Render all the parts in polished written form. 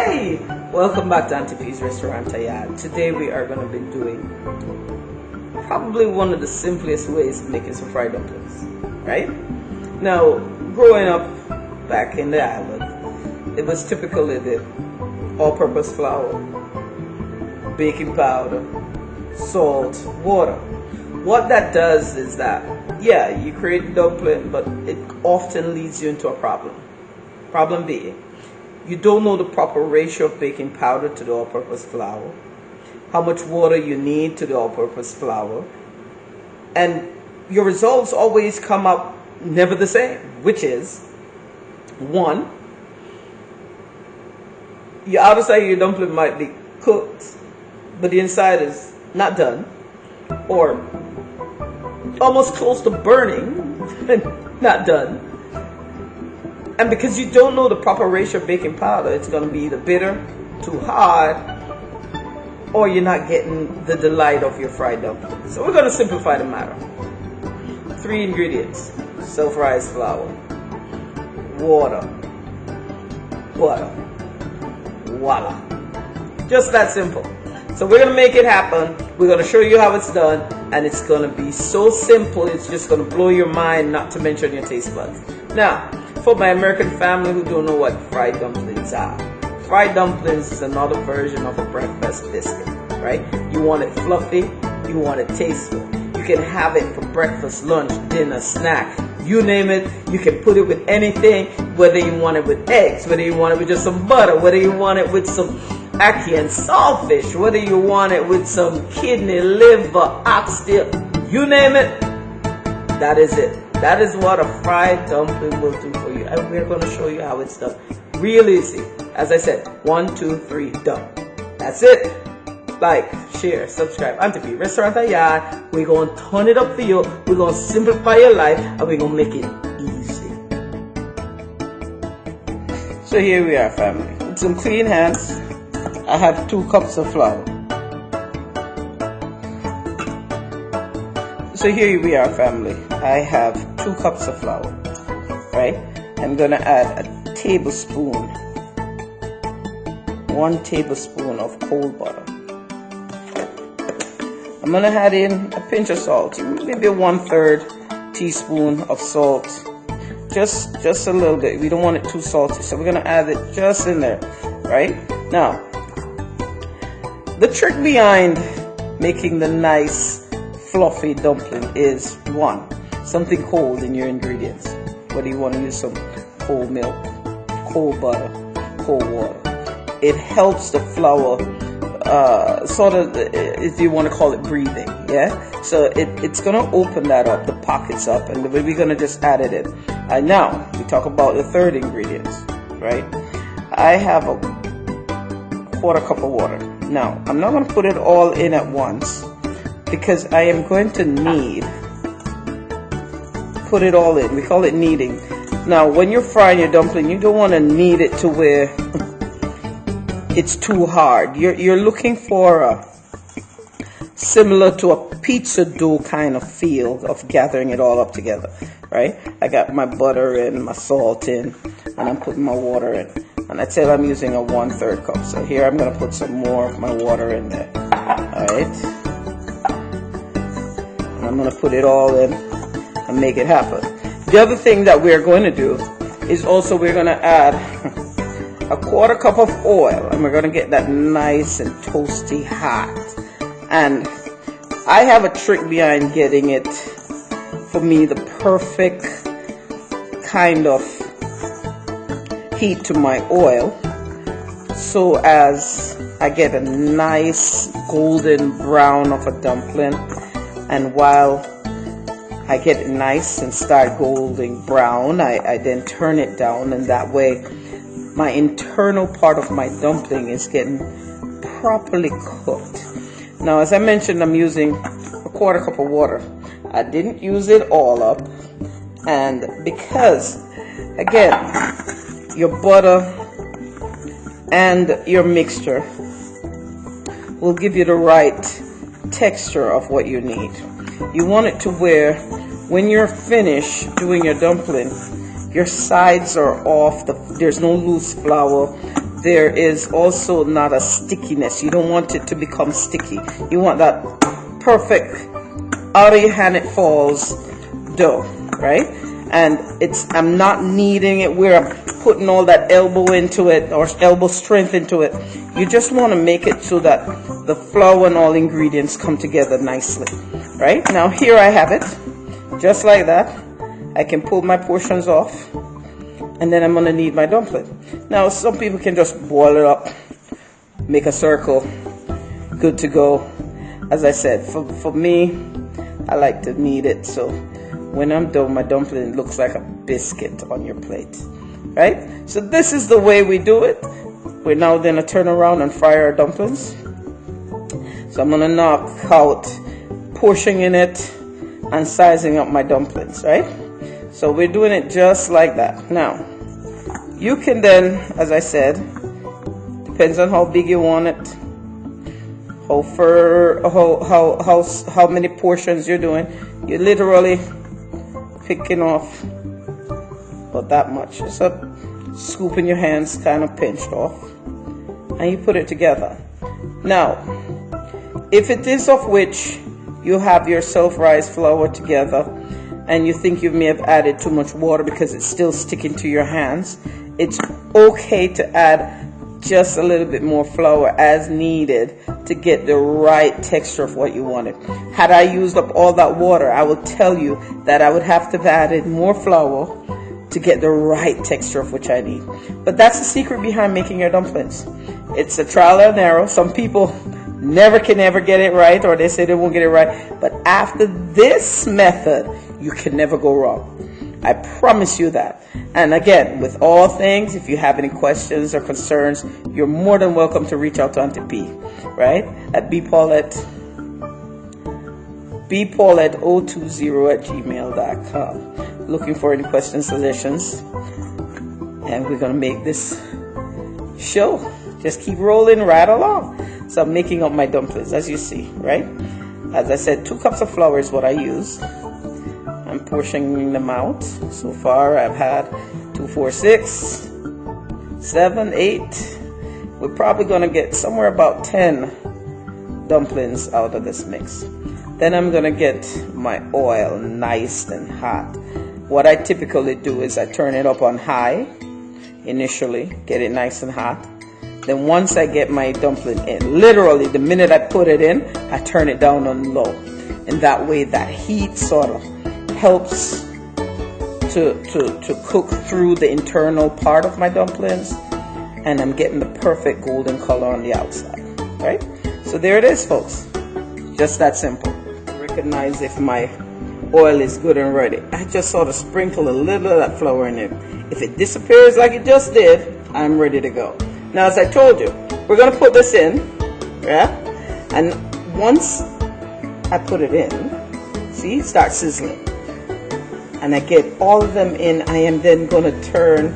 Hey! Welcome back to Auntie's Restaurantayad. Today we are going to be doing probably one of the simplest ways of making some fried dumplings, right? Now, growing up back in the island, it was typically the all-purpose flour, baking powder, salt, water. What that does is that, yeah, you create a dumpling, but it often leads you into a problem. Problem being, you don't know the proper ratio of baking powder to the all-purpose flour, how much water you need to the all-purpose flour, and your results always come up never the same, which is, one, your outer side of your dumpling might be cooked, but the inside is not done, or almost close to burning and not done. And because you don't know the proper ratio of baking powder, it's going to be either bitter, too hard, or you're not getting the delight of your fried dumplings. So we're going to simplify the matter. 3 ingredients: self-rise flour, water, butter. Voila. Just that simple. So we're going to make it happen. We're going to show you how it's done, and it's going to be so simple, it's just going to blow your mind, not to mention your taste buds. Now, for my American family who don't know what fried dumplings are, fried dumplings is another version of a breakfast biscuit, right? You want it fluffy, you want it tasteful. You can have it for breakfast, lunch, dinner, snack, you name it. You can put it with anything, whether you want it with eggs, whether you want it with just some butter, whether you want it with some ackee and saltfish, whether you want it with some kidney, liver, oxtail, you name it, that is it. That is what a fried dumpling will do for you, and we're going to show you how it's done. Real easy. As I said, 1, 2, 3, done. That's it. Like, share, subscribe. Auntie Restaurantayad. We're going to turn it up for you. We're going to simplify your life, and we're going to make it easy. So here we are, family. With some clean hands, I have 2 cups of flour. So here we are, family. I have 2 cups of flour, right? I'm gonna add a tablespoon, 1 tablespoon of cold butter. I'm gonna add in a pinch of salt, maybe 1/3 teaspoon of salt, just a little bit. We don't want it too salty, so we're gonna add it just in there, right? Now, the trick behind making the nice fluffy dumpling is, 1, something cold in your ingredients. Whether you want to use some cold milk, cold butter, cold water. It helps the flour, sort of, if you want to call it breathing, yeah? So it's going to open that up, the pockets up, and we're going to just add it in. And now, we talk about the 3rd ingredient, right? I have a 1/4 cup of water. Now, I'm not going to put it all in at once, because I am going to put it all in. We call it kneading. Now, when you're frying your dumpling, you don't want to knead it to where it's too hard. You're looking for similar to a pizza dough kind of feel of gathering it all up together, right? I got my butter in, my salt in, and I'm putting my water in. And I said I'm using a 1/3 cup. So here I'm going to put some more of my water in there. All right. I'm going to put it all in and make it happen. The other thing that we're going to do is also we're going to add a 1/4 cup of oil, and we're going to get that nice and toasty hot. And I have a trick behind getting it, for me, the perfect kind of heat to my oil, so as I get a nice golden brown of a dumpling. And while I get it nice and start golden brown, I then turn it down, and that way my internal part of my dumpling is getting properly cooked. Now, as I mentioned, I'm using a 1/4 cup of water. I didn't use it all up, and because, again, your butter and your mixture will give you the right texture of what you need. You want it to where when you're finished doing your dumpling, your sides are off, there's no loose flour, there is also not a stickiness. You don't want it to become sticky. You want that perfect, out of your hand it falls dough, right? And I'm not kneading it where I'm putting all that elbow into it or elbow strength into it. You just want to make it so that the flour and all ingredients come together nicely, right? Now here I have it, just like that. I can pull my portions off, and then I'm going to knead my dumpling. Now some people can just boil it up, make a circle, good to go. As I said, for me, I like to knead it, so when I'm done, my dumpling looks like a biscuit on your plate, right? So this is the way we do it. We're now going to turn around and fry our dumplings. So I'm going to knock out portioning it and sizing up my dumplings, right? So we're doing it just like that. Now, you can then, as I said, depends on how big you want it, how many portions you're doing. You're literally picking off about that much. Just a scoop in your hands, kind of pinched off, and you put it together. Now, if it is of which you have your self-rise flour together and you think you may have added too much water because it's still sticking to your hands, it's okay to add just a little bit more flour as needed to get the right texture of what you wanted. Had I used up all that water, I will tell you that I would have to have added more flour to get the right texture of which I need. But that's the secret behind making your dumplings. It's a trial and error. Some people never can ever get it right, or they say they won't get it right. But after this method, you can never go wrong. I promise you that. And again, with all things, if you have any questions or concerns, you're more than welcome to reach out to Auntie P, right? At bpaulette020@gmail.com. Looking for any questions, suggestions, and we're gonna make this show. Just keep rolling right along. So I'm making up my dumplings, as you see, right? As I said, 2 cups of flour is what I use. I'm portioning them out. So far I've had 2, 4, 6, 7, 8. We're probably gonna get somewhere about 10 dumplings out of this mix. Then I'm gonna get my oil nice and hot. What I typically do is I turn it up on high initially, get it nice and hot. Then once I get my dumpling in, literally the minute I put it in, I turn it down on low. And that way that heat sort of helps to cook through the internal part of my dumplings, and I'm getting the perfect golden color on the outside, right? So there it is, folks. Just that simple. Recognize if my oil is good and ready. I just sort of sprinkle a little of that flour in it. If it disappears like it just did, I'm ready to go. Now, as I told you, we're going to put this in, yeah? And once I put it in, see, it starts sizzling. And I get all of them in, I am then going to turn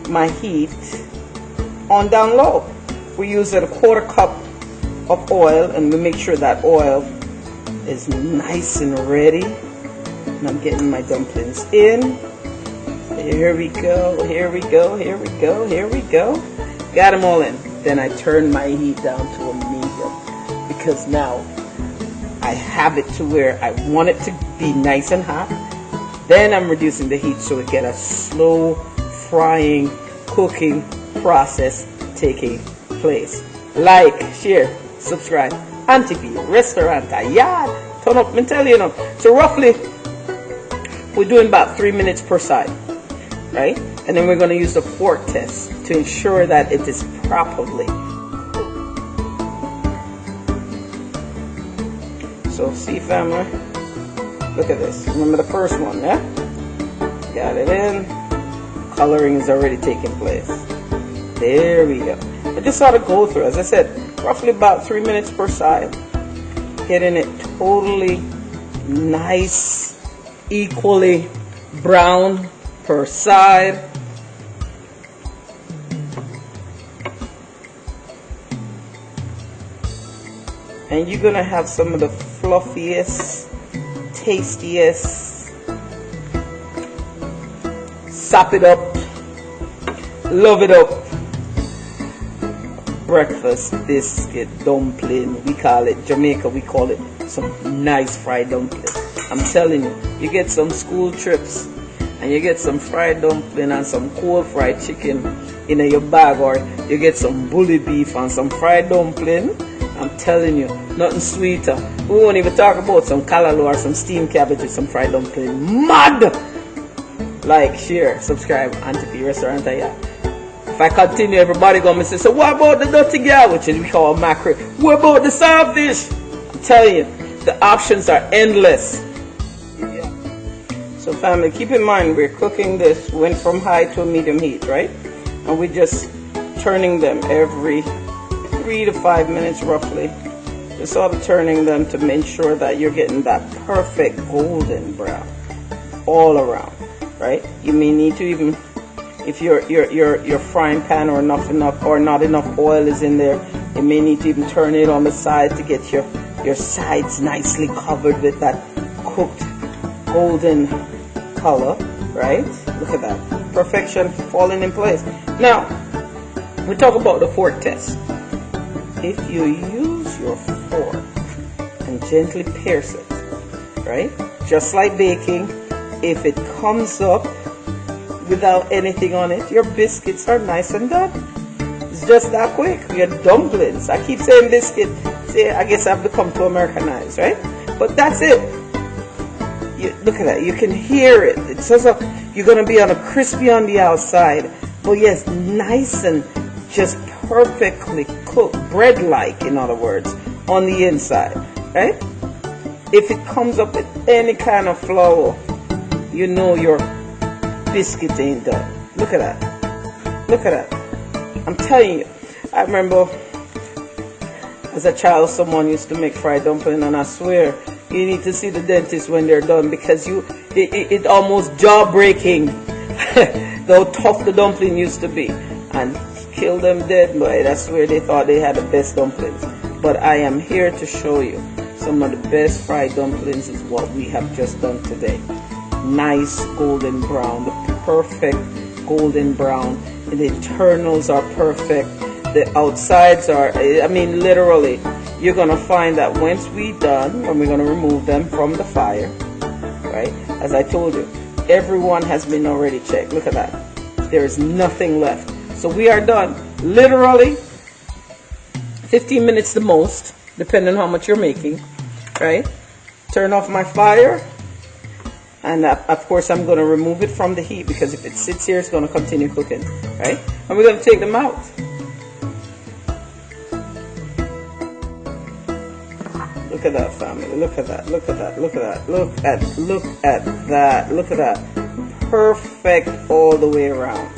my heat on down low. We use a 1/4 cup of oil, and we make sure that oil is nice and ready. And I'm getting my dumplings in. Here we go, here we go, here we go, here we go. Got them all in. Then I turn my heat down to a medium, because now I have it to where I want it to be nice and hot. Then I'm reducing the heat so we get a slow frying, cooking process taking place. Like, share, subscribe. Auntie P, Restaurantayad. Turn up and tell you now. So roughly, we're doing about 3 minutes per side, right? And then we're going to use the fork test to ensure that it is properly. So see, family, look at this. Remember the first one, yeah? Got it in. Coloring is already taking place. There we go. I just ought to go through, as I said, roughly about 3 minutes per side. Getting it totally nice, equally brown per side. And you're going to have some of the fluffiest, tastiest, sop it up, love it up breakfast biscuit dumpling. We call it Jamaica. We call it some nice fried dumpling. I'm telling you, you get some school trips and you get some fried dumpling and some cold fried chicken in your bag, or you get some bully beef and some fried dumpling. I'm telling you, nothing sweeter. We won't even talk about some callaloo or some steamed cabbage with some fried dumpling. Mad! Like, share, subscribe, Auntie Restaurantayaaad. If I continue, everybody gonna say, so what about the dirty girl, which is we call mackerel? What about the saltfish? I'm telling you, the options are endless. Yeah. So family, keep in mind we're cooking this, went from high to a medium heat, right? And we're just turning them every 3 to 5 minutes roughly. Just sort of turning them to make sure that you're getting that perfect golden brown all around, right? You may need to even, if your frying pan or not enough oil is in there, you may need to even turn it on the side to get your sides nicely covered with that cooked golden color, right? Look at that. Perfection falling in place. Now, we talk about the fork test. If you use your fork and gently pierce it, right? Just like baking, if it comes up without anything on it, your biscuits are nice and done. It's just that quick. Your dumplings. I keep saying biscuit. See, I guess I've become too Americanized, right? But that's it. Look at that. You can hear it. It says you're going to be on a crispy on the outside, but yes, nice and just perfectly cooked, bread-like, in other words, on the inside, right? If it comes up with any kind of flour, you know your biscuit ain't done. Look at that. Look at that. I'm telling you, I remember as a child someone used to make fried dumpling, and I swear you need to see the dentist when they're done, because it almost jaw-breaking how tough the dumpling used to be, and kill them dead, boy. That's where they thought they had the best dumplings. But I am here to show you some of the best fried dumplings is what we have just done today. Nice golden brown, the perfect golden brown. The internals are perfect. The outsides are, I mean, literally, you're going to find that once we're done, when we're going to remove them from the fire, right? As I told you, everyone has been already checked. Look at that. There is nothing left. So we are done. Literally 15 minutes the most, depending on how much you're making, right? Turn off my fire. And of course, I'm going to remove it from the heat, because if it sits here, it's going to continue cooking, right? And we're going to take them out. Look at that, family. Look at that. Look at that. Look at that. Look at that. Look at that. Perfect all the way around.